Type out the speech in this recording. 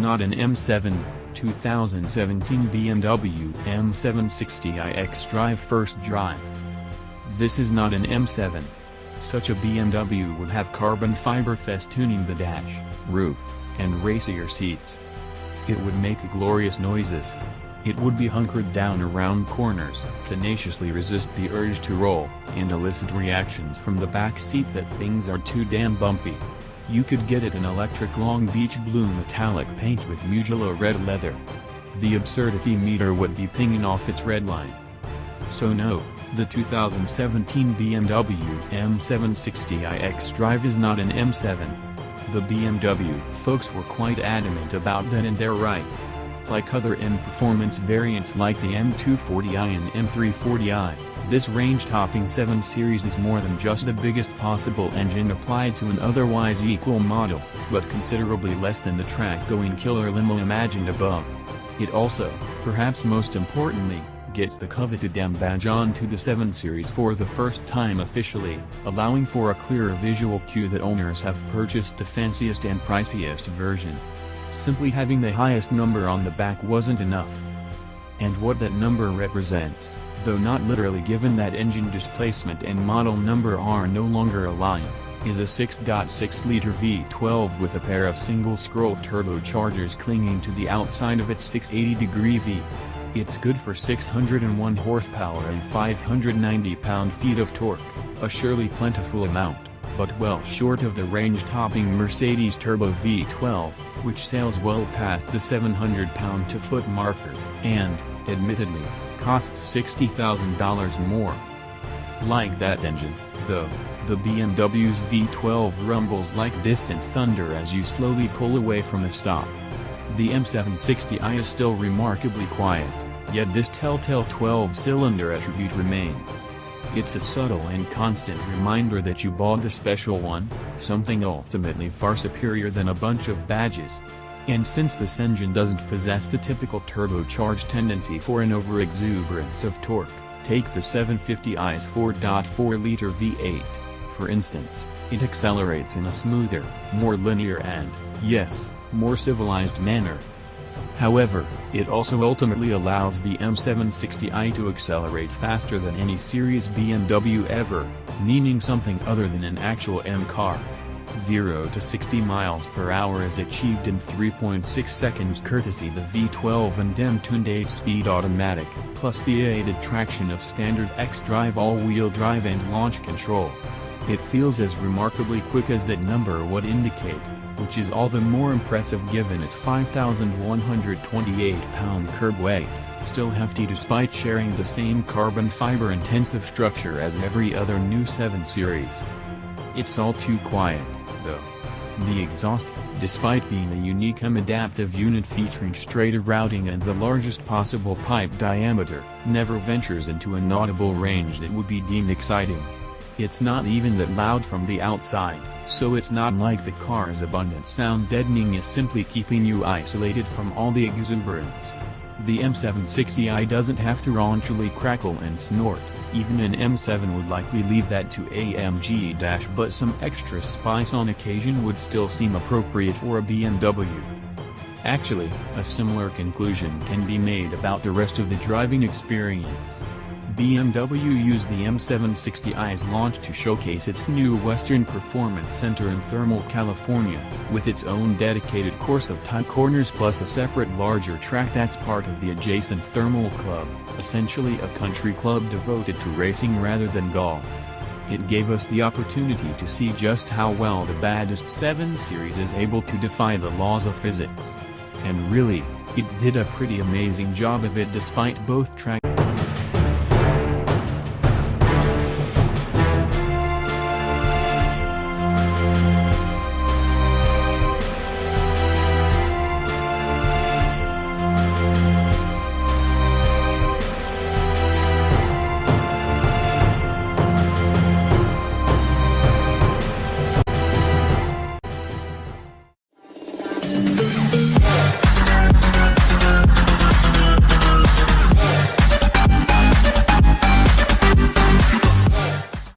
not an M7, 2017 BMW M760i XDRIVE first drive. This is not an M7. Such a BMW would have carbon fiber festooning the dash, roof, and racier seats. It would make glorious noises. It would be hunkered down around corners, tenaciously resist the urge to roll, and elicit reactions from the back seat that things are too damn bumpy. You could get it in electric Long Beach blue metallic paint with Mugello Red leather. The absurdity meter would be pinging off its redline. So no, the 2017 BMW M760i XDRIVE is not an M7. The BMW folks were quite adamant about that, and they're right. Like other M performance variants like the M240i and M340i, this range-topping 7 Series is more than just the biggest possible engine applied to an otherwise equal model, but considerably less than the track-going killer limo imagined above. It also, perhaps most importantly, gets the coveted M badge onto the 7 Series for the first time officially, allowing for a clearer visual cue that owners have purchased the fanciest and priciest version. Simply having the highest number on the back wasn't enough. And what that number represents, though not literally given that engine displacement and model number are no longer aligned, is a 6.6-liter V12 with a pair of single-scroll turbochargers clinging to the outside of its 680-degree V. It's good for 601 horsepower and 590 pound-feet of torque, a surely plentiful amount, but well short of the range-topping Mercedes Turbo V12, which sails well past the 700 pound-to-foot marker, and, admittedly, costs $60,000 more. Like that engine, though, the BMW's V12 rumbles like distant thunder as you slowly pull away from a stop. The M760i is still remarkably quiet, yet this telltale 12-cylinder attribute remains. It's a subtle and constant reminder that you bought the special one, something ultimately far superior than a bunch of badges. And since this engine doesn't possess the typical turbocharged tendency for an over-exuberance of torque, take the 750i's 4.4-liter V8, for instance, it accelerates in a smoother, more linear and, yes, more civilized manner. However, it also ultimately allows the M760i to accelerate faster than any series BMW ever, meaning something other than an actual M car. 0 to 60 miles per hour is achieved in 3.6 seconds courtesy the V12 and M-tuned 8-speed automatic, plus the aided traction of standard XDRIVE all-wheel drive and launch control. It feels as remarkably quick as that number would indicate, which is all the more impressive given its 5,128 pound curb weight, still hefty despite sharing the same carbon fiber intensive structure as every other new 7 Series. It's all too quiet, though. The exhaust, despite being a unique adaptive unit featuring straighter routing and the largest possible pipe diameter, never ventures into an audible range that would be deemed exciting. It's not even that loud from the outside, so it's not like the car's abundant sound deadening is simply keeping you isolated from all the exuberance. The M760i doesn't have to raunchily crackle and snort, even an M7 would likely leave that to AMG but some extra spice on occasion would still seem appropriate for a BMW. Actually, a similar conclusion can be made about the rest of the driving experience. BMW used the M760i's launch to showcase its new Western Performance Center in Thermal, California, with its own dedicated course of tight corners plus a separate larger track that's part of the adjacent Thermal Club, essentially a country club devoted to racing rather than golf. It gave us the opportunity to see just how well the baddest 7 Series is able to defy the laws of physics. And really, it did a pretty amazing job of it despite both track